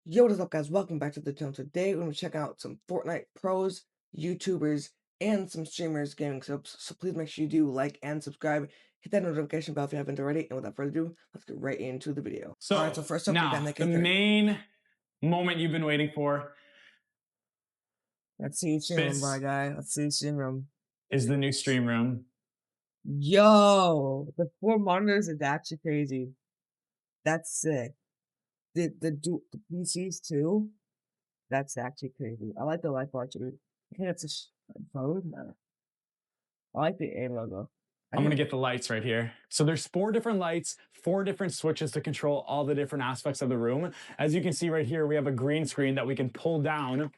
Yo, what is up, guys? Welcome back to the channel. Today, we're going to check out some Fortnite pros, YouTubers, and some streamers gaming clips. So please make sure you do like and subscribe. Hit that notification bell if you haven't already. And without further ado, let's get right into the video. So, Alright, so first up, we got now, Nick the main moment you've been waiting for Let's see stream room, my guy. Let's see stream room. is the new stream room. Yo, the 4 monitors is actually crazy. That's sick. The PCs too. That's actually crazy. I like the light bar too. I think it's a phone. I like the A logo. I'm going to get the lights right here. So there's 4 different lights, 4 different switches to control all the different aspects of the room. As you can see right here, we have a green screen that we can pull down.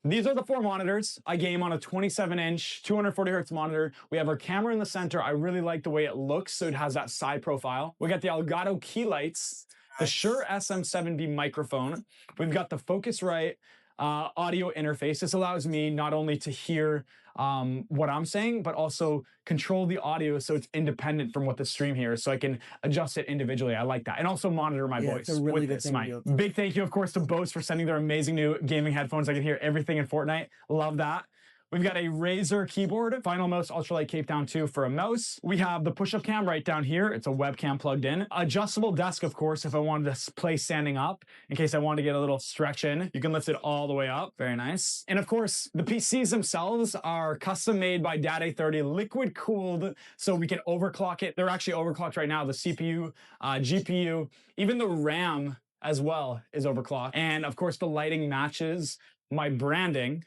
These are the 4 monitors. I game on a 27-inch, 240 hertz monitor. We have our camera in the center. I really like the way it looks, so it has that side profile. We got the Elgato key lights, the Shure SM7B microphone. We've got the Focusrite audio interface. This allows me not only to hear what I'm saying, but also control the audio so it's independent from what the stream hears, so I can adjust it individually. I like that. And also monitor my voice. It's a really with good this thing mic. Big thank you, of course, to Bose for sending their amazing new gaming headphones. I can hear everything in Fortnite. Love that. We've got a Razer keyboard, Final Mouse Ultralight Cape Down 2 for a mouse. We have the push-up cam right down here. It's a webcam plugged in. Adjustable desk, of course, if I wanted to play standing up, in case I wanted to get a little stretch in. You can lift it all the way up. Very nice. And of course, the PCs themselves are custom made by Dad-A30, liquid cooled, so we can overclock it. They're actually overclocked right now. The CPU, GPU, even the RAM as well is overclocked. And of course, the lighting matches my branding.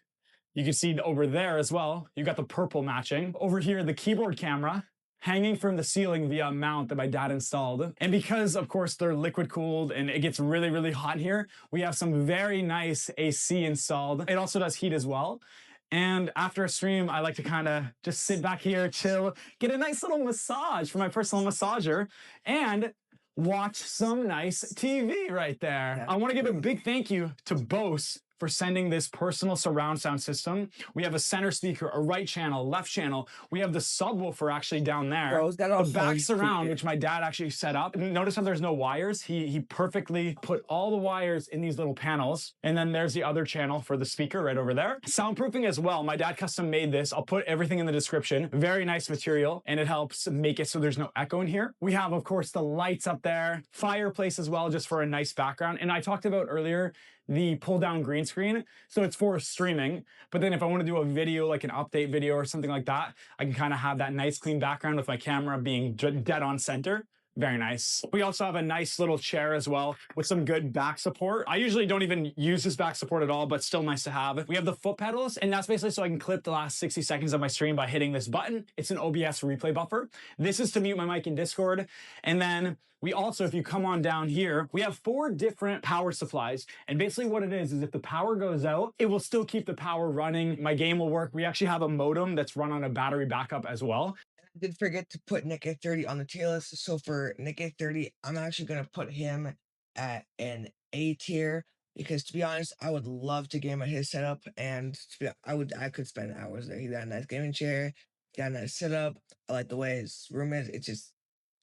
You can see over there as well, you got the purple matching. Over here, the keyboard camera hanging from the ceiling via a mount that my dad installed. And because, of course, they're liquid cooled and it gets really, really hot here, we have some very nice AC installed. It also does heat as well. And after a stream, I like to kind of just sit back here, chill, get a nice little massage from my personal massager, and watch some nice TV right there. I want to give a big thank you to Bose for sending this personal surround sound system. We have a center speaker, a right channel, left channel. We have the subwoofer actually down there. Bro's got all the back surround, speakers. which my dad actually set up. Notice how there's no wires. He perfectly put all the wires in these little panels. And then there's the other channel for the speaker right over there. Soundproofing as well. My dad custom made this. I'll put everything in the description. Very nice material, and it helps make it so there's no echo in here. We have, of course, the lights up there, fireplace as well, just for a nice background. And I talked about earlier the pull down green screen. So it's for streaming. But then if I want to do a video, like an update video or something like that, I can kind of have that nice clean background with my camera being dead on center. Very nice. We also have a nice little chair as well with some good back support. I usually don't even use this back support at all, but still nice to have. We have the foot pedals, and that's basically so I can clip the last 60 seconds of my stream by hitting this button. It's an OBS replay buffer. This is to mute my mic in Discord. And then we also, if you come on down here, we have 4 different power supplies. And basically what it is if the power goes out, it will still keep the power running. My game will work. We actually have a modem that's run on a battery backup as well. I did forget to put Nick A30 on the tier list. So for Nick A30, I'm actually going to put him at an A tier because, to be honest, I would love to game at his setup, and I could spend hours there. He got a nice gaming chair, got a nice setup. I like the way his room is. It's just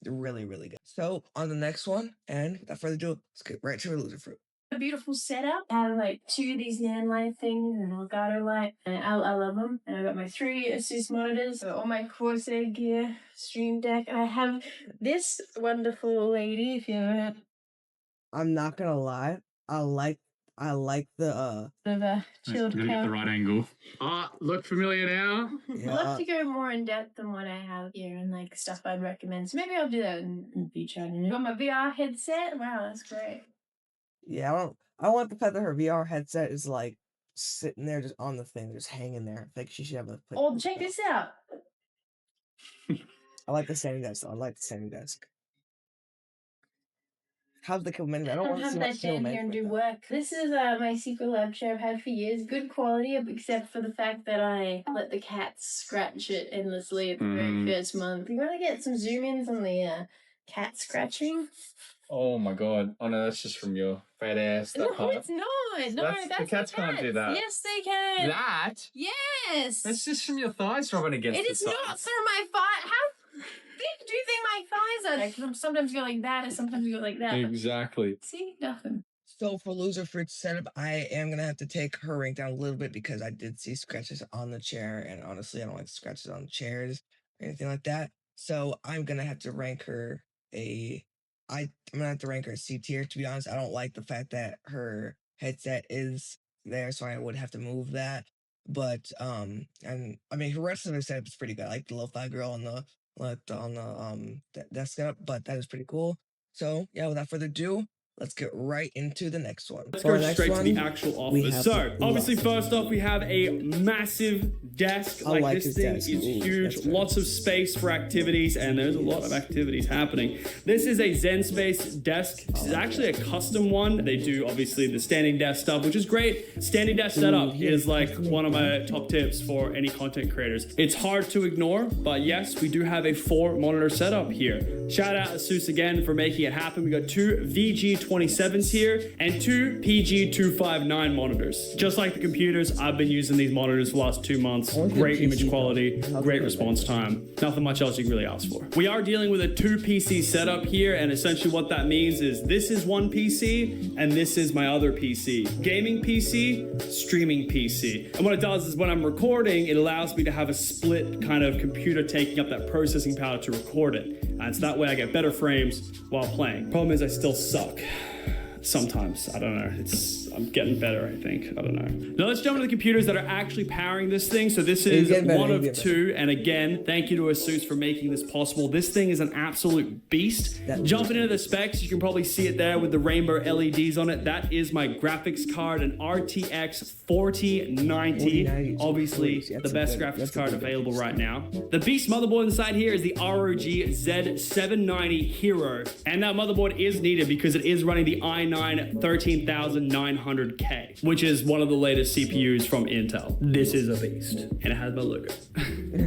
really, really good. So on the next one, and without further ado, let's get right to Loser Fruit. A beautiful setup. I have like 2 of these neon light things and Elgato light, and I love them. And I got my 3 Asus monitors, all my Corsair gear, stream deck. I have this wonderful lady. If you ever heard I'm not gonna lie, I like the of a chilled Gotta get the right angle. Look familiar now? I'd love to go more in depth than what I have here and like stuff I'd recommend. So maybe I'll do that in the future. And I got my VR headset. Wow, that's great. Yeah, I want the fact that her VR headset is like sitting there just on the thing, just hanging there. Like she should have a. Oh, check this out. I like the standing desk. I like the standing desk. How's the commitment? I don't want to see Sometimes I much stand here and do work. This is my secret lab chair I've had for years. Good quality, except for the fact that I let the cats scratch it endlessly at the very first month. You want to get some zoom ins on the cat scratching? Oh my god. Oh no, that's just from your fat ass. No, it's not. No, that's the cats can't do that. Yes, they can. That? Yes. That's just from your thighs rubbing against It the is sides. not through my thigh. How big do you think my thighs are? I can sometimes go like that, and sometimes go like that. Exactly. See, nothing. So for loser fruit setup, I am gonna have to take her rank down a little bit because I did see scratches on the chair, and honestly, I don't like scratches on chairs or anything like that. So I'm gonna have to rank her a. I'm gonna have to rank her a C tier. To be honest, I don't like the fact that her headset is there, so I would have to move that. But and I mean, her rest of her setup is pretty good. I like the lo-fi girl on the desk setup, but that is pretty cool. So yeah, without further ado, let's get right into the next one. Let's For go our next straight to the one, actual we office. have So, the obviously, office. first off, we have a massive desk. I Like, like this his thing desk. is Ooh, huge. that's very Lots of nice. space for activities, and there's a lot of activities happening. This is a Zen Space desk. This is actually a custom one. They do, obviously, the standing desk stuff, which is great. Standing desk setup is like one of my top tips for any content creators. It's hard to ignore, but yes, we do have a 4-monitor setup here. Shout out to Asus again for making it happen. We got 2 VG27s here and 2 PG259 monitors. Just like the computers, I've been using these monitors for the last 2 months. Great image quality, great response time. Nothing much else you can really ask for. We are dealing with a 2 PC setup here, and essentially what that means is this is one PC and this is my other PC. Gaming PC, streaming PC. And what it does is when I'm recording, it allows me to have a split kind of computer taking up that processing power to record it. And so that way I get better frames while playing. Problem is I still suck. Sometimes, I don't know. I'm getting better, I think. I don't know. Now let's jump into the computers that are actually powering this thing. So this is one of 2. And again, thank you to Asus for making this possible. This thing is an absolute beast. Jumping into the specs, you can probably see it there with the rainbow LEDs on it. That is my graphics card, an RTX 4090. Obviously, the best graphics card available right now. The beast motherboard inside here is the ROG Z790 Hero. And that motherboard is needed because it is running the i9 13900K, which is one of the latest CPUs from Intel. This is a beast, and it has my logo.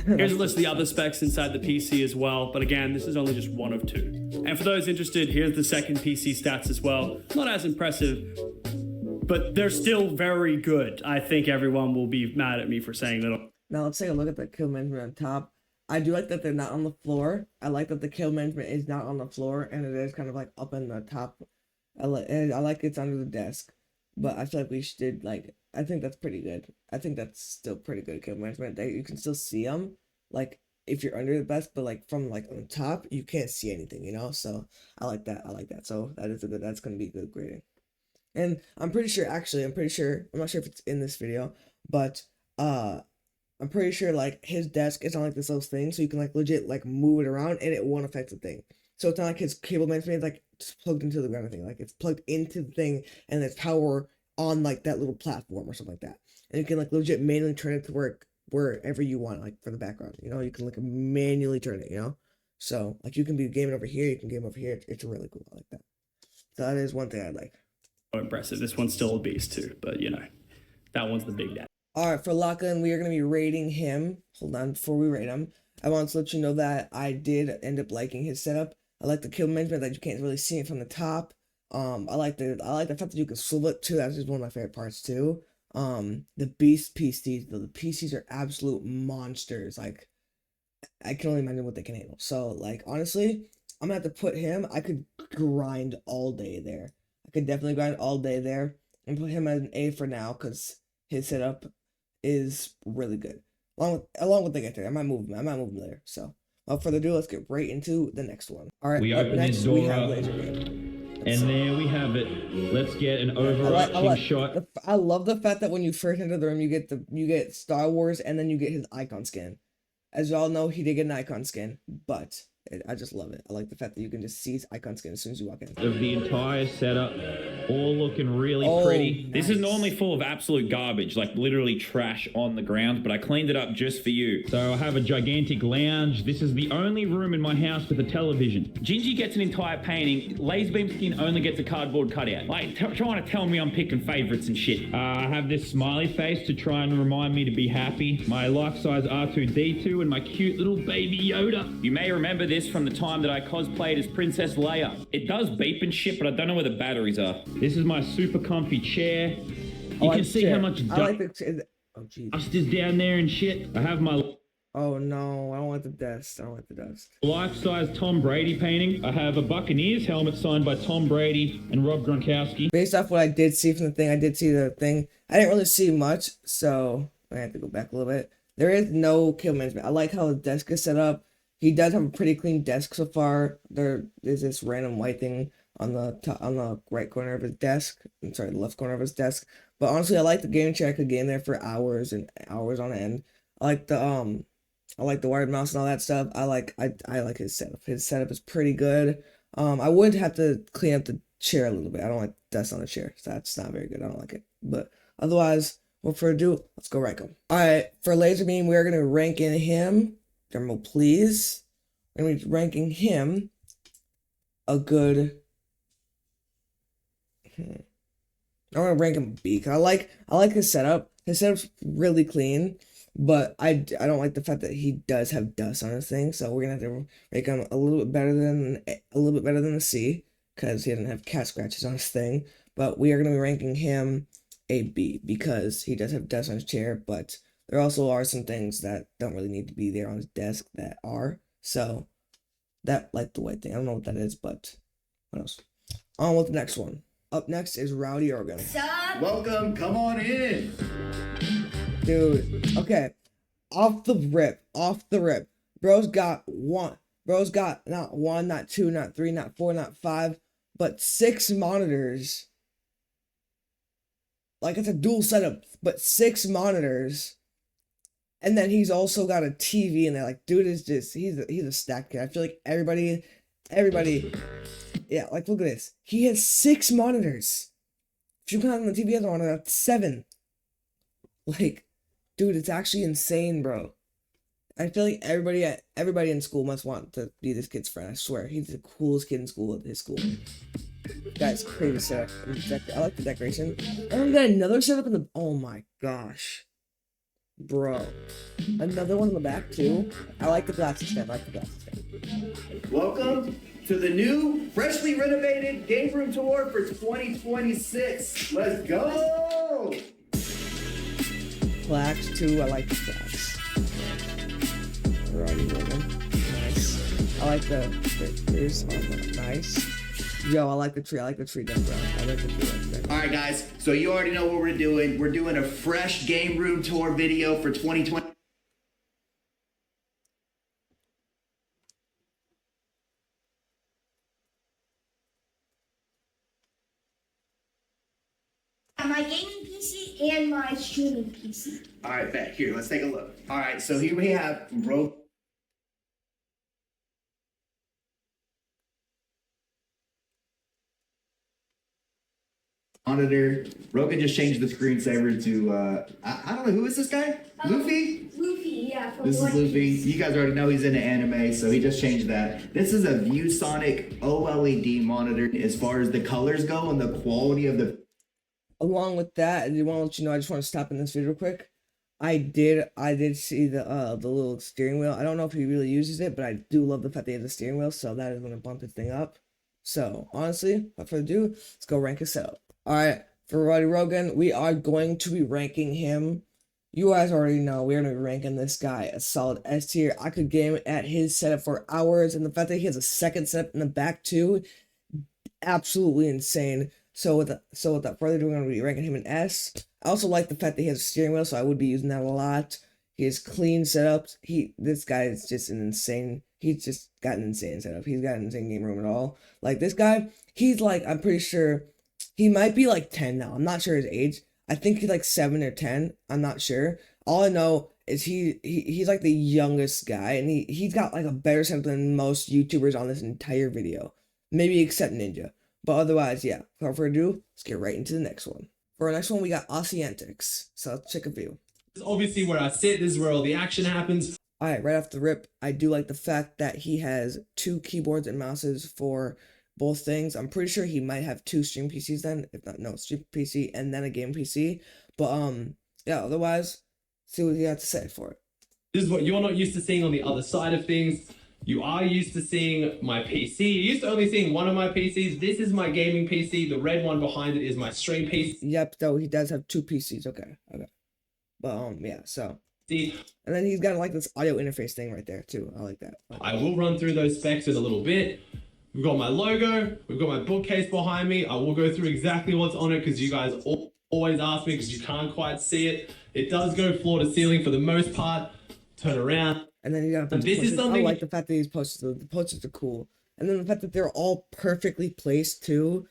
Here's a list of the other specs inside the PC as well, but again, this is only just one of 2. And for those interested, here's the second PC stats as well. Not as impressive, but they're still very good. I think everyone will be mad at me for saying that. Now let's take a look at the kill management on top. I do like that they're not on the floor. I like that the kill management is not on the floor and it is kind of like up in the top. I like it's under the desk, but I feel like we should I think that's pretty good. I think that's still pretty good kill management. That you can still see them, like if you're under the desk, but like from like on top, you can't see anything, you know. So I like that. So that's gonna be good grading. And I'm pretty sure, I'm not sure if it's in this video, but I'm pretty sure like his desk is on like this little thing, so you can like legit like move it around and it won't affect the thing. So it's not like his cable management is like plugged into the ground or thing. Like it's plugged into the thing and there's power on like that little platform or something like that. And you can like legit manually turn it to work wherever you want, like for the background. You know, you can like manually turn it, you know? So like you can be gaming over here, you can game over here. It's really cool. I like that. So that is one thing I like. Impressive. This one's still a beast too, but you know, that one's the big daddy. Alright, for Lachlan, we are going to be rating him. Hold on, before we rate him, I want to let you know that I did end up liking his setup. I like the kill management that you can't really see it from the top. I like the fact that you can swivel it too. That's just one of my favorite parts too. The beast PCs, the PCs are absolute monsters. Like, I can only imagine what they can handle. So, like, honestly, I'm gonna have to put him. I could grind all day there. I could definitely grind all day there and put him as an A for now because his setup is really good. Along with the get there, I might move him there. So, without further ado, let's get right into the next one. All right, we up open next this door we have up, laser game. and there we have it. Let's get an overarching shot. I love the fact that when you first enter the room, you get Star Wars, and then you get his icon skin. As y'all know, he did get an icon skin, but I just love it. I like the fact that you can just see his icon skin as soon as you walk in. Of the entire setup, all looking really pretty. Nice. This is normally full of absolute garbage, like literally trash on the ground, but I cleaned it up just for you. So I have a gigantic lounge. This is the only room in my house with a television. Gingy gets an entire painting. Laserbeam Skin only gets a cardboard cutout. Like, trying to tell me I'm picking favorites and shit. I have this smiley face to try and remind me to be happy. My life-size R2-D2 and my cute little baby Yoda. You may remember this from the time that I cosplayed as Princess Leia. It does beep and shit, but I don't know where the batteries are. This is my super comfy chair. You can see how much dust is down there and shit. I have my Oh no, I don't want the desk. I don't want the desk. Life-size Tom Brady painting. I have a Buccaneers helmet signed by Tom Brady and Rob Gronkowski. Based off what I did see from the thing, I did see the thing. I didn't really see much, so I have to go back a little bit. There is no kill management. I like how the desk is set up. He does have a pretty clean desk so far. There is this random white thing on the top, on the right corner of his desk. I'm sorry, the left corner of his desk. But honestly, I like the gaming chair. I could game there for hours and hours on end. I like the wired mouse and all that stuff. I like his setup. His setup is pretty good. I would have to clean up the chair a little bit. I don't like dust on the chair. So that's not very good. I don't like it. But otherwise, without further ado, let's go rank him. Alright, for laser beam, we're gonna rank in him. Drumroll please. We're gonna be ranking him a good. I'm gonna rank him B, because I like his setup. His setup's really clean. But I don't like the fact that he does have dust on his thing, so we're gonna have to make him a little bit better than a C, because he doesn't have cat scratches on his thing. But we are gonna be ranking him a B because he does have dust on his chair, but there also are some things that don't really need to be there on his desk that are. So that, like the white thing, I don't know what that is, but what else? On with the next one. Up next is Rowdy Organ. Welcome, come on in. Dude, okay. Off the rip. Bro's got not one, not two, not three, not four, not five, but 6 monitors. Like, it's a dual setup, but 6 monitors. And then he's also got a TV in there. Like, dude is just, he's a stacked kid. I feel like everybody, yeah, like, look at this. He has 6 monitors. If you count on the TV, he has one, that's 7. Like, dude, it's actually insane, bro. I feel like everybody in school must want to be this kid's friend. I swear, he's the coolest kid in school at his school. That's crazy setup. I like the decoration. And we got another setup in the. Oh my gosh, bro! Another one in the back too. I like the glasses stand. Welcome to the new, freshly renovated game room tour for 2026. Let's go! Plaques too. I like the plaques. They're already rolling. Nice. I like the pictures on the nice. Yo, I like the tree. I like the tree done brown. I like the tree. All right, guys. So you already know what we're doing. We're doing a fresh game room tour video for 2020. My gaming PC and my streaming PC. All right, bet. Here, let's take a look. All right, so here we have monitor. Rogan just changed the screensaver to I don't know, who is this guy? Luffy? Luffy, yeah. This is Luffy. You guys already know he's into anime, so he just changed that. This is a ViewSonic OLED monitor as far as the colors go and the quality of the. Along with that, I want to let you know, I just want to stop in this video real quick. I did see the little steering wheel. I don't know if he really uses it, but I do love the fact that he has a steering wheel, so that is going to bump his thing up. So honestly, without further ado, let's go rank his setup. Alright, for Roddy Rogan, we are going to be ranking him. You guys already know we're going to be ranking this guy a solid S tier. I could game at his setup for hours, and the fact that he has a second setup in the back too, absolutely insane. So without further ado, we're going to be ranking him an S. I also like the fact that he has a steering wheel, so I would be using that a lot. He has clean setups. This guy is just he's just got an insane setup. He's got an insane game room at all. Like, this guy, he's like, I'm pretty sure, he might be like 10 now. I'm not sure his age. I think he's like 7 or 10. I'm not sure. All I know is he's like the youngest guy, and he's got like a better setup than most YouTubers on this entire video. Maybe except Ninja. But otherwise, yeah. Without further ado, let's get right into the next one. For our next one, we got Aussie Antics. So let's check a view. This is obviously where I sit. This is where all the action happens. Alright, right off the rip, I do like the fact that he has 2 keyboards and mouses for both things. I'm pretty sure he might have 2 stream PCs then. If not, no, stream PC and then a game PC. But, yeah, otherwise, see what you have to say for it. This is what you're not used to seeing on the other side of things. You are used to seeing my PC. You're used to only seeing one of my PCs. This is my gaming PC. The red one behind it is my stream PC. Yep, though he does have 2 PCs. Okay. But yeah, so And then he's got like this audio interface thing right there too. I like that. I will run through those specs in a little bit. We've got my logo, we've got my bookcase behind me. I will go through exactly what's on it because you guys always ask me because you can't quite see it. It does go floor to ceiling for the most part. Turn around. And then you got a bunch of posters. I like the fact that these posters, the posters are cool. And then the fact that they're all perfectly placed too.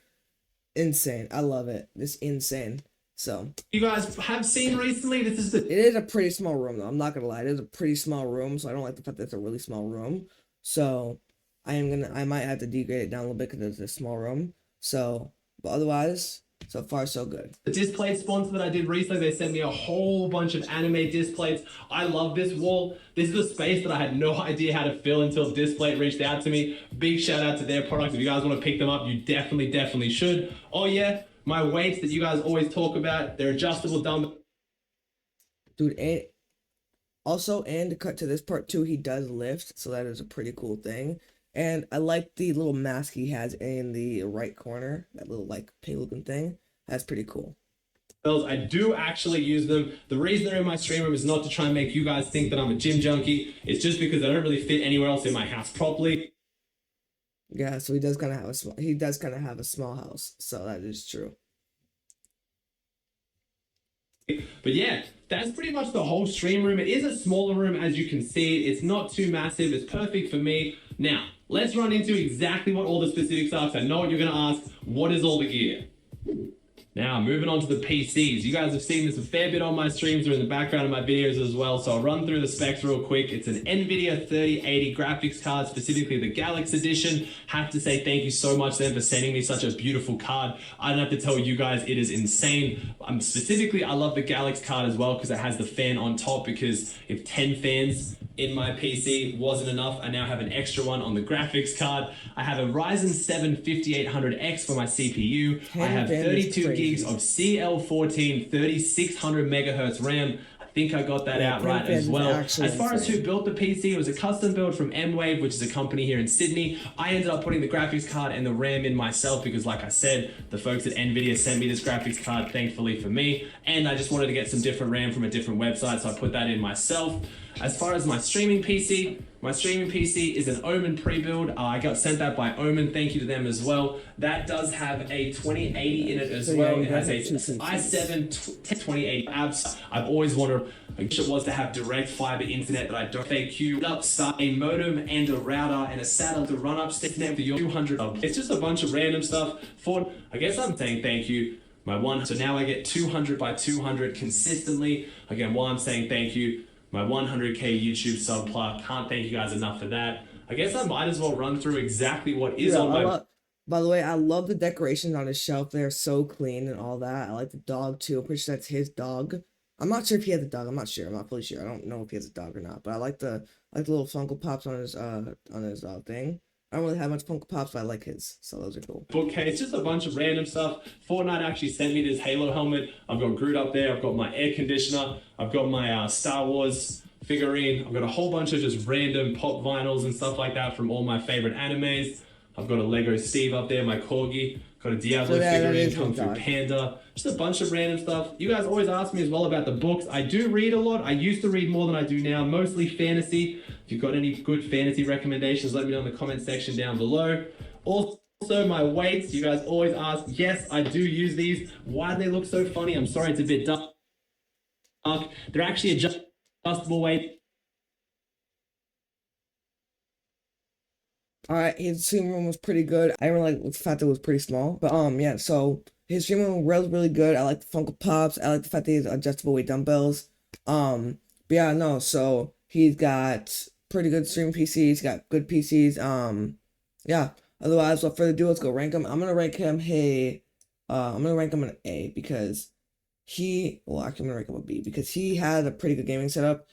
Insane. I love it. It's insane. So you guys have seen recently, it is a pretty small room though. I'm not gonna lie. It is a pretty small room, so I don't like the fact that it's a really small room. So I might have to degrade it down a little bit because it's a small room. So, but otherwise, so far so good. The display sponsor that I did recently, they sent me a whole bunch of anime displays. I love this wall. This is a space that I had no idea how to fill until Display reached out to me. Big shout out to their products. If you guys want to pick them up, you definitely should. Oh yeah, my weights that you guys always talk about, they're adjustable dumbbells. Dude, and also, and to cut to this part too, he does lift, so that is a pretty cool thing. And I like the little mask he has in the right corner, that little like pig looking thing. That's pretty cool. I do actually use them. The reason they're in my stream room is not to try and make you guys think that I'm a gym junkie. It's just because I don't really fit anywhere else in my house properly. Yeah, so he does kind of have a small house, so that is true. But yeah, that's pretty much the whole stream room. It is a smaller room, as you can see. It's not too massive. It's perfect for me. Now, let's run into exactly what all the specifics are, because I know what you're going to ask. What is all the gear? Now, moving on to the PCs. You guys have seen this a fair bit on my streams or in the background of my videos as well, so I'll run through the specs real quick. It's an NVIDIA 3080 graphics card, specifically the Galaxy Edition. Have to say thank you so much to them for sending me such a beautiful card. I don't have to tell you guys, it is insane. Specifically, I love the Galaxy card as well because it has the fan on top, because if 10 fans in my PC wasn't enough, I now have an extra one on the graphics card. I have a Ryzen 7 5800X for my CPU. I have 32 gigs of CL14 3600 megahertz RAM. I think I got that out right as well. As far as who built the PC, it was a custom build from M-Wave, which is a company here in Sydney. I ended up putting the graphics card and the RAM in myself because, like I said, the folks at NVIDIA sent me this graphics card, thankfully for me, and I just wanted to get some different RAM from a different website, so I put that in myself. As far as my streaming PC is an Omen pre-build. I got sent that by Omen. Thank you to them as well. That does have a 2080 in it as well. It has a i7 2080 apps. I've always wanted, I wish it was to have direct fiber internet that I don't FAQ up, a modem and a router and a satellite to run up internet for your 200. It's just a bunch of random stuff. For, I guess I'm saying thank you. So now I get 200 by 200 consistently. Again, while I'm saying thank you, my 100k YouTube sub plug. Can't thank you guys enough for that. I guess I might as well run through exactly what is on my... By the way, I love the decorations on his shelf. They're so clean and all that. I like the dog too. I'm pretty sure that's his dog. I'm not sure if he has a dog. I'm not sure. I'm not fully sure. I don't know if he has a dog or not. But I like the little Funko Pops on his thing. I don't really have much Funko Pops, but I like his, so those are cool. Bookcase, just a bunch of random stuff. Fortnite actually sent me this Halo helmet. I've got Groot up there. I've got my air conditioner. I've got my Star Wars figurine. I've got a whole bunch of just random pop vinyls and stuff like that from all my favorite animes. I've got a Lego Steve up there, my corgi. Got a Diablo figurine, Kung Fu Panda. Just a bunch of random stuff. You guys always ask me as well about the books. I do read a lot. I used to read more than I do now, mostly fantasy. If you've got any good fantasy recommendations, let me know in the comment section down below. Also, my weights. You guys always ask. Yes, I do use these. Why do they look so funny? I'm sorry, it's a bit dark. They're actually adjustable weights. Alright, his stream room was pretty good. I didn't really like the fact that it was pretty small. But yeah, so his stream room was really good. I like the Funko Pops. I like the fact that he has adjustable weight dumbbells. But yeah, no, so he's got pretty good streaming PCs. He's got good PCs. Yeah. Otherwise, without further ado, let's go rank him. I'm gonna rank him an A because actually I'm gonna rank him a B because he had a pretty good gaming setup.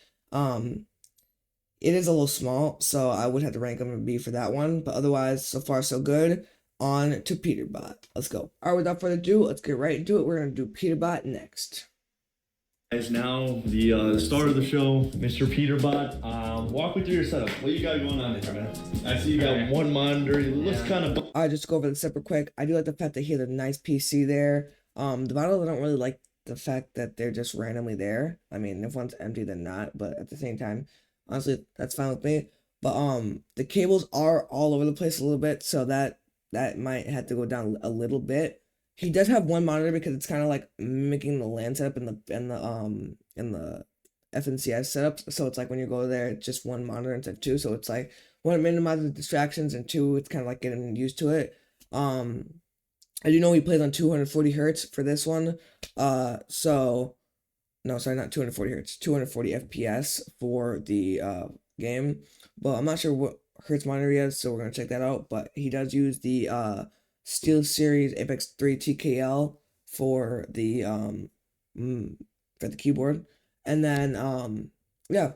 It is a little small, so I would have to rank him a B for that one. But otherwise, so far so good. On to Peterbot. Let's go. All right, without further ado, let's get right into it. We're gonna do Peterbot next. Guys, now the start of the show, Mr. Peterbot. Walk me through your setup. What you got going on there, man? I see you got one monitor. It looks kind of... Alright, just go over the setup real quick. I do like the fact that he has a nice PC there. The models I don't really like the fact that they're just randomly there. I mean, if one's empty, then not. But at the same time, honestly, that's fine with me. But the cables are all over the place a little bit, so that might have to go down a little bit. He does have one monitor because it's kind of like mimicking the LAN setup in the FNCS setup. So it's like when you go there, it's just one monitor instead of two. So it's like one, it minimizes distractions, and two, it's kind of like getting used to it. I do know he plays on 240 hertz for this one. So no, sorry, not 240 hertz, 240 FPS for the game. But I'm not sure what hertz monitor he has, so we're gonna check that out. But he does use the Steel Series Apex 3 TKL for the keyboard. And then yeah,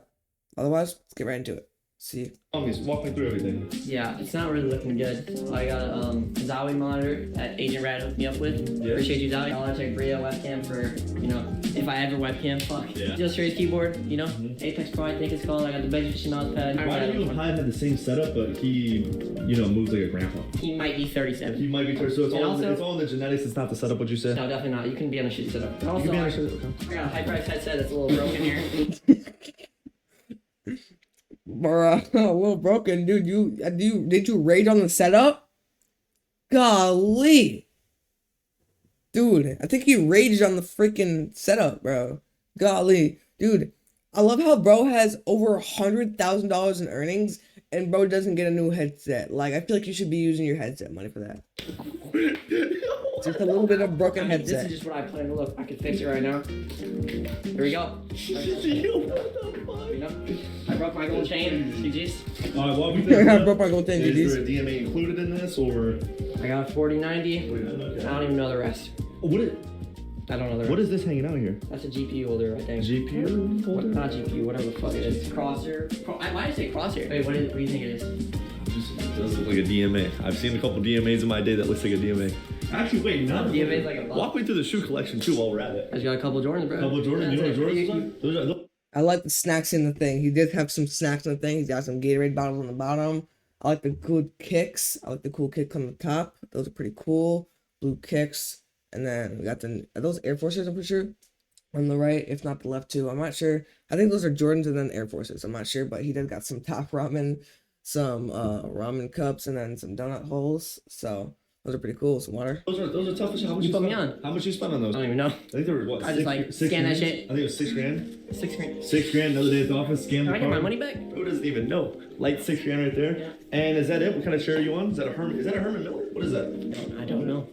otherwise, let's get right into it. See. Walk me through everything. Yeah, it's not really looking good. I got a Zowie monitor that Agent Rad hooked me up with. Yeah. Appreciate you, Zowie. I'll check Brio webcam for, you know, if I ever webcam, fuck. Yeah. Steel Series keyboard, you know, Apex Pro, I think it's called. I got the Benji mouse pad. Why do you and Hyde have the same setup, but he, moves like a grandpa? He might be 37. He might be 30, so it's And all, also, it's all in the genetics, it's not the setup, what you said? No, definitely not. You can be on a shitty setup. And You also, can be on I a shit, I got a high-price headset that's a little broken here. Bruh, a little broken, dude. Did you rage on the setup? Golly, dude, I think he raged on the freaking setup, bro. Golly, dude, I love how bro has over $100,000 in earnings, and bro doesn't get a new headset. Like, I feel like you should be using your headset money for that. Just a little bit of broken headset. This is just what I plan to look. I can fix it right now. Here we go. You know, I broke my gold chain. GG's. Walk me through. I broke my gold chain. Is there a DMA included in this, or? I got a 4090. Okay. I don't even know the rest. I don't know the rest. What is this hanging out here? That's a GPU holder, I think. GPU holder? Not GPU, whatever the fuck it is. Crosshair. Why did I say crosshair? Wait, what do you think it is? It does look like a DMA. I've seen a couple DMAs in my day that looks like a DMA. Actually, wait, no. DMA's like a Walk me through the shoe collection too while we're at it. I just got a couple Jordans, bro. Couple Jordans? You know what Jordans? Those are. I like the snacks in the thing. He did have some snacks in the thing. He's got some Gatorade bottles on the bottom. I like the good kicks. I like the cool kick on the top. Those are pretty cool. Blue kicks. And then we got are those Air Forces, I'm pretty sure? On the right, if not the left too. I'm not sure. I think those are Jordans and then Air Forces. I'm not sure, but he did got some top ramen, some ramen cups, and then some donut holes. So those are pretty cool. Some water. Those are tough as hell. How much You put me spent? on. How much you spent on those? I don't even know. I think they were what? I just like scan that shit. I think it was $6,000. $6,000. $6,000. Another day at the office. Scam Can the I get my car. money back? Who doesn't even know? Light $6,000 right there. Yeah. And is that it? What kind of chair are you on? Is that a Herman? Is that a Herman Miller? What is that? I don't know.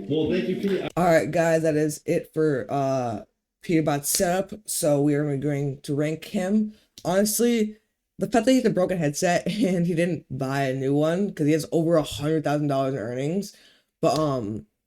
Well, thank you, Pete. All right, guys, that is it for Peterbot's setup. So we are going to rank him. Honestly, the fact that he has a broken headset and he didn't buy a new one because he has over $100,000 in earnings. But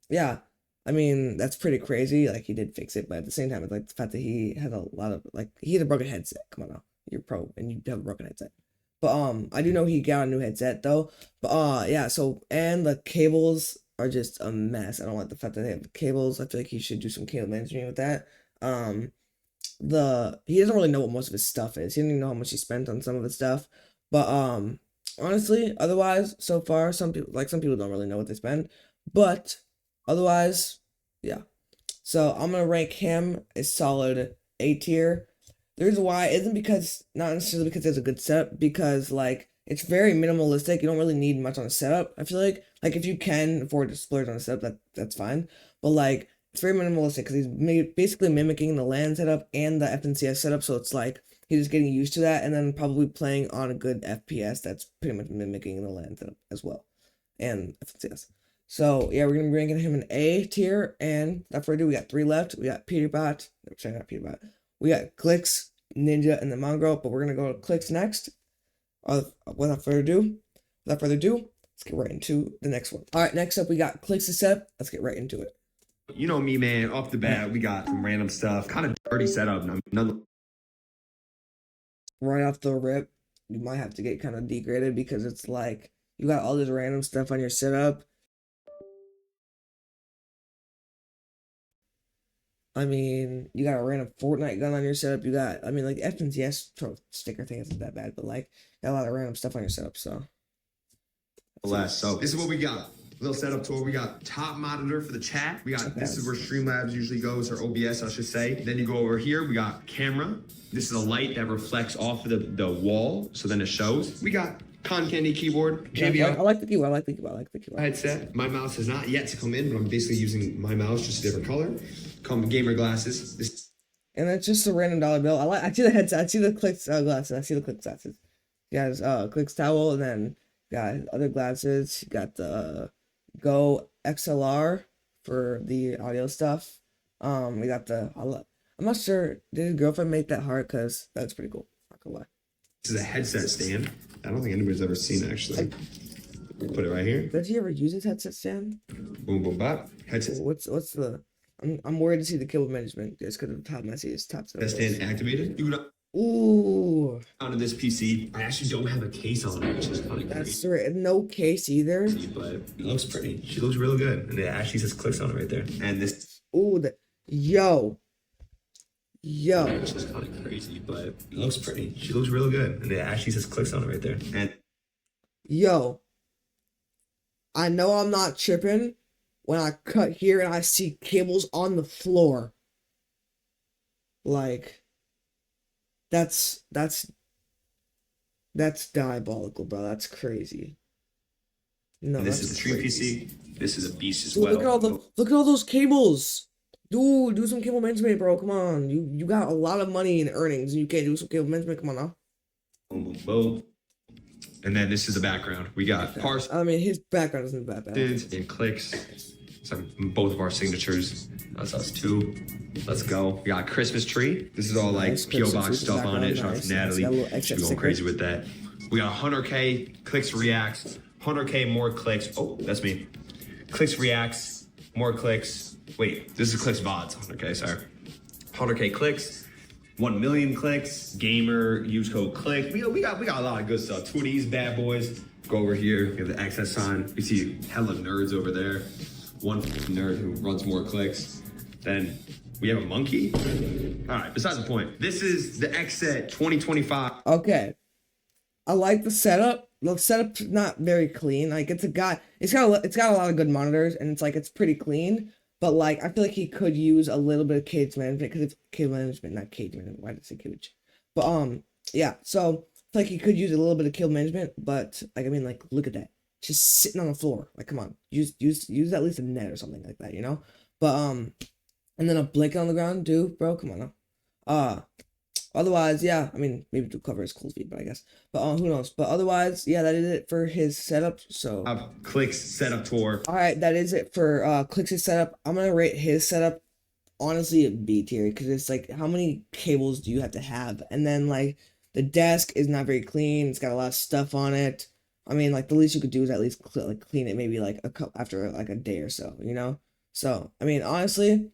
yeah, I mean, that's pretty crazy. Like, he did fix it, but at the same time, it's like the fact that he had a lot of, like, he had a broken headset. Come on now, you're pro and you have a broken headset. But I do know he got a new headset though. But yeah, so, and the cables are just a mess. I don't like the fact that they have the cables. I feel like he should do some cable management with that. He doesn't really know what most of his stuff is. He doesn't even know how much he spent on some of his stuff. But honestly, otherwise, so far, some people don't really know what they spend. But otherwise, yeah. So I'm gonna rank him a solid A tier. The reason why isn't not necessarily because it's a good setup, because like it's very minimalistic. You don't really need much on a setup. I feel like if you can afford to splurge on a setup, that's fine. But like it's very minimalistic because he's basically mimicking the LAN setup and the FNCS setup. So it's like he's just getting used to that, and then probably playing on a good FPS that's pretty much mimicking the LAN setup as well, and FNCS. So yeah, we're gonna be ranking him an A tier, and without further ado, we got 3 left. We got Peterbot. Sorry, not Peterbot. We got Clicks, Ninja, and the Mongrel, but we're gonna go to Clicks next. Without further ado, let's get right into the next one. All right, next up we got Clicks' setup. Let's get right into it. You know me, man. Off the bat, we got some random stuff. Kind of dirty setup. Right off the rip, you might have to get kind of degraded because it's like you got all this random stuff on your setup. I mean, you got a random Fortnite gun on your setup. You got, I mean, like the FNCS sticker thing isn't that bad, but like got a lot of random stuff on your setup. So, So this is what we got. little setup tour. We got top monitor for the chat. We got, this is where Streamlabs usually goes, or OBS, I should say. Then you go over here, we got camera. This is a light that reflects off of the wall, so then it shows. We got Con Candy keyboard, JBL. I like the keyboard. I like the keyboard. I like the keyboard. Headset. My mouse has not yet to come in, but I'm basically using my mouse, just a different color. Come gamer glasses. This. And it's just a random dollar bill. I see the headset. I see the clicks glasses. I see the clicks glasses. You guys, clicks towel, and then got other glasses. You got the Go XLR for the audio stuff. We got the. I'm not sure. Did his girlfriend make that hard? Cause that's pretty cool. Not gonna lie. This is a headset stand. I don't think anybody's ever seen it, actually. Put it right here. Does he ever use his headset stand? Boom, boom, bop. Headset. What's the? I'm worried to see the cable management just because of how messy his top. That stand activated. You would. Ooh. Onto this PC. I actually don't have a case on it, which is kind of That's right. No case either. But it looks pretty. She looks real good, and it actually says clicks on it right there. And this. Ooh, yo. Which is kind of crazy, but it looks pretty. She looks real good, and it actually says clicks on it right there. And yo, I know I'm not tripping when I cut here and I see cables on the floor. Like, that's diabolical, bro. That's crazy. No, this is the Tree PC. This is a beast as Dude, well. Look at all those cables. Dude, do some cable management, bro. Come on. You got a lot of money in earnings and you can't do some cable management. Come on now. Boom, boom, boom. And then this is the background. We got parse. I mean, his background isn't that bad. And clicks. So both of our signatures. That's us too. Let's go. We got Christmas tree. This is all like Nice PO box Christmas stuff on it. Shout out nice. to Natalie. Nice. She's going crazy with that. We got 100K clicks reacts. 100K more clicks. Oh, that's me. Clicks reacts. More clicks. Wait, this is clicks VODs. 100K, sorry. 100K clicks. 1 million clicks. Gamer, use code click. We got a lot of good stuff. Two of these bad boys. Go over here. We have the access sign. We see hella nerds over there. One nerd who runs more clicks. Then we have a monkey. All right, besides the point. This is the XSET 2025. Okay. I like the setup. The setup's not very clean. Like it's got a lot of good monitors and it's pretty clean. But like I feel like he could use a little bit of cage management because it's cage management, not cage management. Why did I say cage? But yeah. So I feel like he could use a little bit of cable management. But like I mean, like look at that, just sitting on the floor. Like come on, use at least a net or something like that, you know. But and then a blanket on the ground, dude, bro. Come on now. Otherwise, yeah, I mean, maybe to cover his cool feet, but I guess. But who knows? But otherwise, yeah, that is it for his setup. So Clicks setup tour. all right, that is it for Clicks' setup. I'm gonna rate his setup honestly a B tier because it's like how many cables do you have to have? And then like the desk is not very clean. It's got a lot of stuff on it. I mean, like the least you could do is at least clean it maybe like after like a day or so, you know. So I mean, honestly,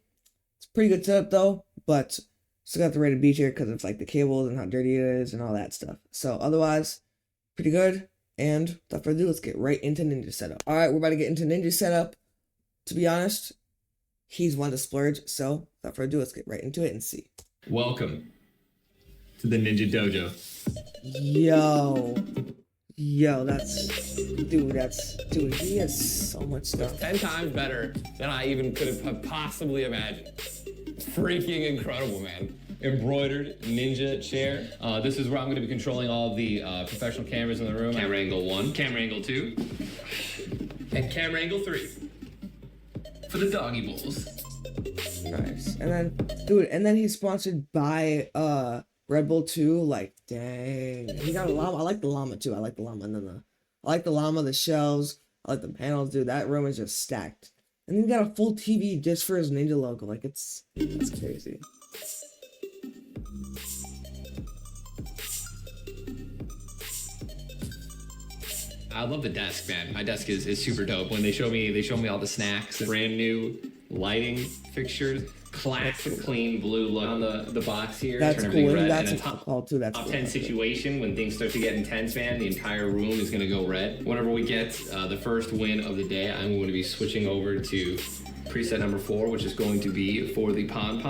it's a pretty good setup though, but still got to rate a B tier because it's like the cables and how dirty it is and all that stuff. So otherwise, pretty good. And without further ado, let's get right into Ninja setup. All right, we're about to get into Ninja setup. To be honest, he's one to splurge. So without further ado, let's get right into it and see. Welcome to the Ninja Dojo. Yo, dude, he has so much stuff. 10 times better than I even could have possibly imagined. Freaking incredible, man. Embroidered ninja chair. This is where I'm going to be controlling all the professional cameras in the room. Camera angle 1, camera angle 2, and camera angle 3 for the doggy bowls. Nice. And then he's sponsored by Red Bull too. Like, dang. He got a llama. I like the llama too. I like the llama. And then I like the llama, the shelves. I like the panels, dude. That room is just stacked. And then he got a full TV just for his ninja logo. Like, that's crazy. I love the desk, man. My desk is super dope. When they show me all the snacks, brand new lighting fixtures, classic clean blue look on the box here. That's turn cool. everything red. That's and a a call too. That's top cool. 10 situation when things start to get intense, man. The entire room is gonna go red. Whenever we get the first win of the day, I'm going to be switching over to preset number 4, which is going to be for the pon.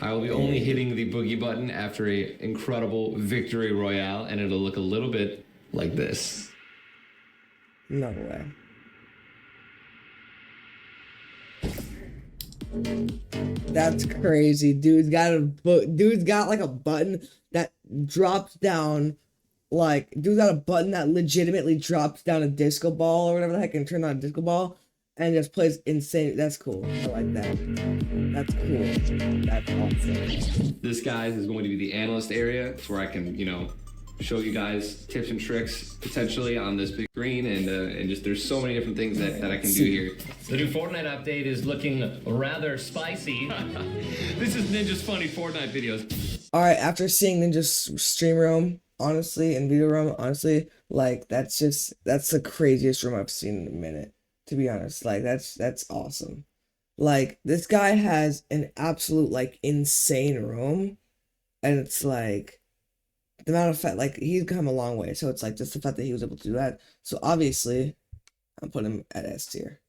I will be only hitting the boogie button after a incredible victory royale, and it'll look a little bit like this. No way. That's crazy. Dude's got like a button that drops down. Like, dude's got a button that legitimately drops down a disco ball or whatever the heck and turn on a disco ball and just plays insane. That's cool. I like that. That's cool. That's awesome. This, guys, is going to be the analyst area. It's where I can, you know, show you guys tips and tricks potentially on this big screen, and just there's so many different things that I can do here. The new Fortnite update is looking rather spicy. This is Ninja's funny Fortnite videos. All right, after seeing Ninja's stream room, honestly, and video room, honestly, like that's the craziest room I've seen in a minute. To be honest, like that's awesome. Like this guy has an absolute like insane room, and it's like the amount of fact, like he's come a long way. So it's like just the fact that he was able to do that. So obviously, I'm putting him at S tier.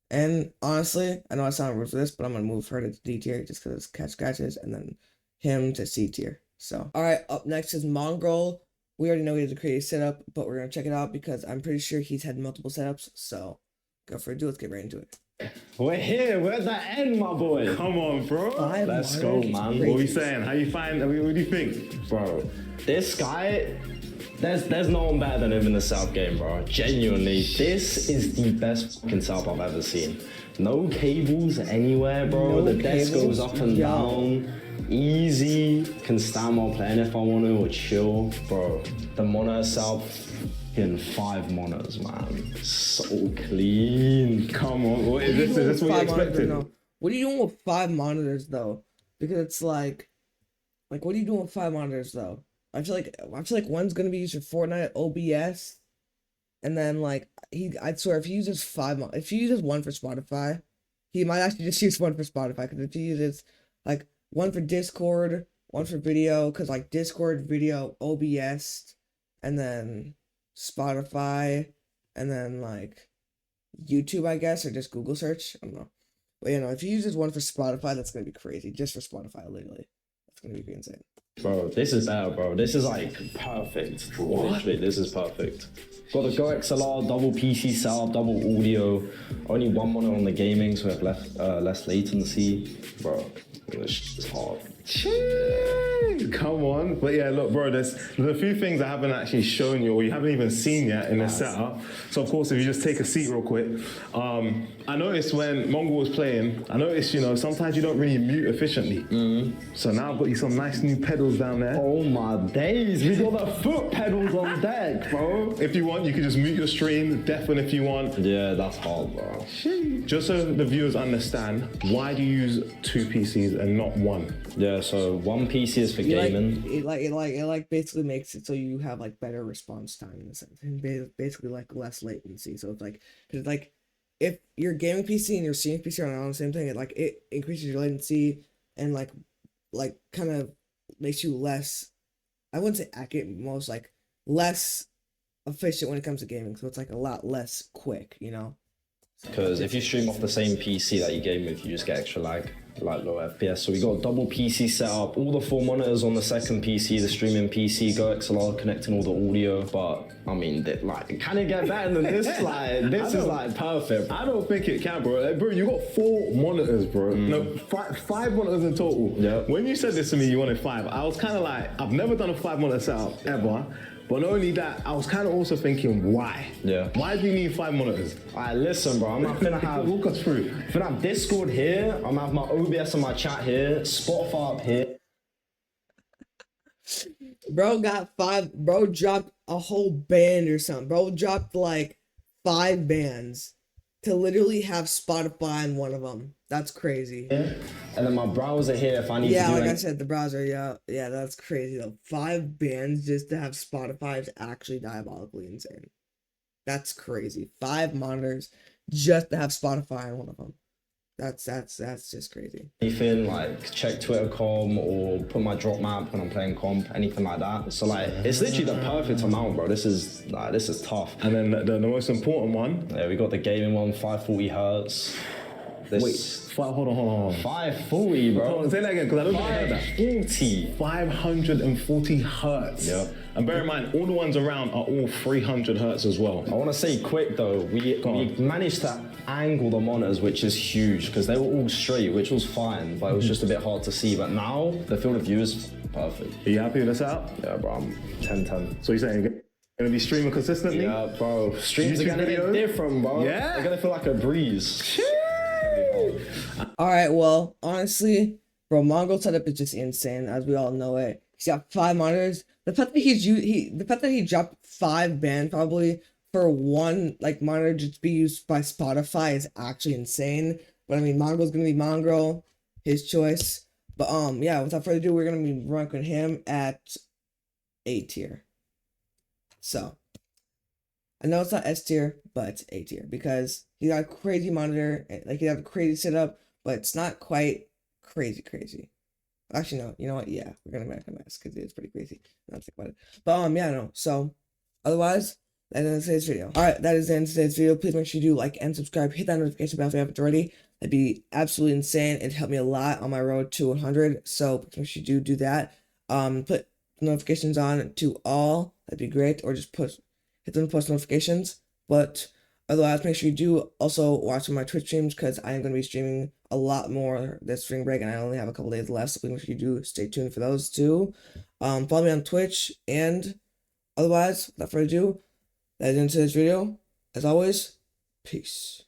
And honestly, I know I sound rude for this, but I'm gonna move her to D tier just because it's catch scratches, and then him to C tier. So all right, up next is Mongrel. We already know he has a creative setup, but we're gonna check it out because I'm pretty sure he's had multiple setups. So go for it. Let's get right into it. We're here. We're at the end, my boy. Come on, bro. Let's go, man. What are we saying? How you find? I mean, what do you think, bro? This guy, there's no one better than him in the South game, bro. Genuinely, this is the best fucking South I've ever seen. No cables anywhere, bro. The desk goes up and down. Easy. Can stand while playing if I want to, or chill, bro. The monitor South. In 5 monitors, man. So clean. Come on, what is this? Is this what you expected? No. What are you doing with 5 monitors though? Because it's like what are you doing with 5 monitors though? I feel like one's gonna be used for Fortnite OBS, and then like I'd swear if he uses if he uses one for Spotify, he might actually just use one for Spotify. Because if he uses like one for Discord, one for video, because like Discord, video, OBS, and then Spotify, and then like YouTube, I guess, or just Google search. I don't know. But you know, if he uses one for Spotify, that's gonna be crazy. Just for Spotify, literally. That's gonna be insane. Bro, this is better, bro. This is like perfect. Literally, this is perfect. Got the Go XLR, double PC setup, double audio. Only one monitor on the gaming, so we have less latency. Bro, this is hard. Come on. But yeah, look, bro, there's a few things I haven't actually shown you, or you haven't even seen yet in the setup. So of course, if you just take a seat real quick. I noticed when Mongrel was playing, I noticed, you know, sometimes you don't really mute efficiently. So now I've got you some nice new pedals down there. Oh my days, we got the foot pedals on deck, bro. If you want, you can just mute your stream, deafen if you want. Yeah, that's hard, bro. Just so the viewers understand, why do you use 2 PCs and not 1? Yeah, so 1 PC is for gaming. It basically makes it so you have like better response time in a sense, and basically like less latency. So it's like, cause like if your gaming PC and your streaming PC are on the same thing, it increases your latency and like kind of makes you less, I wouldn't say accurate, most like less efficient when it comes to gaming. So it's like a lot less quick, you know. Because if you stream off the same PC that you game with, you just get extra lag, like low FPS. So we got a double PC setup, all the 4 monitors on the second PC, the streaming PC, Go XLR connecting all the audio. But I mean, like, can it get better than this? Like, this is like perfect. I don't think it can, bro. Like, bro, you got 4 monitors, bro. No, 5 monitors in total. Yeah. When you said this to me, you wanted 5. I was kind of like, I've never done a 5 monitor setup ever. But not only that, I was kind of also thinking, why? Yeah. Why do you need 5 monitors? Alright, listen, bro. I'm gonna have walk us through. I'm gonna have Discord here. I'm gonna have my OBS and my chat here. Spotify up here. Bro got 5. Bro dropped a whole band or something. Bro dropped like 5 bands to literally have Spotify in one of them. That's crazy. Yeah. And then my browser here if I need to do like I said, the browser, yeah, that's crazy though. 5 bands just to have Spotify is actually diabolically insane. That's crazy. 5 monitors just to have Spotify in one of them. That's just crazy. Anything like check Twitter.com or put my drop map when I'm playing comp, anything like that. So like it's literally the perfect amount, bro. This is tough. And then the most important one. Yeah, we got the gaming one, 540 Hz. Hold on. 540, bro. Say that again, because I don't think I heard that. 540. 540 hertz. Yep. And bear in mind, all the ones around are all 300 hertz as well. I want to say quick though, we managed to angle the monitors, which is huge, because they were all straight, which was fine, but it was just a bit hard to see. But now, the field of view is perfect. Are you happy with the setup? Yeah, bro, I'm 10-10. So you're saying you're gonna be streaming consistently? Yeah, bro. Streams are gonna be different, bro. Yeah? They're gonna feel like a breeze. All right, well, honestly, bro, Mongo's setup is just insane, as we all know it. He's got 5 monitors. The fact that he dropped 5 band probably for one like monitor just to be used by Spotify is actually insane. But I mean, Mongo's gonna be Mongo, his choice. But yeah, without further ado, we're gonna be ranking him at A tier. So I know it's not S tier, but it's A tier because he got a crazy monitor, like he got a crazy setup, but it's not quite crazy. Actually, no, you know what? Yeah, we're gonna make him S because it's pretty crazy. Not think about it. But yeah, no. So otherwise, that's the end of today's video. Alright, that is the end of today's video. Please make sure you do like and subscribe. Hit that notification bell if you haven't already. That'd be absolutely insane. It'd help me a lot on my road to 100. So please make sure you do that. Put notifications on to all. That'd be great. Or just hit the post notifications. But otherwise, make sure you do also watch my Twitch streams because I am going to be streaming a lot more this spring break and I only have a couple days left. So please make sure you do stay tuned for those too. Follow me on Twitch, and otherwise, without further ado, that is into this video. As always, peace.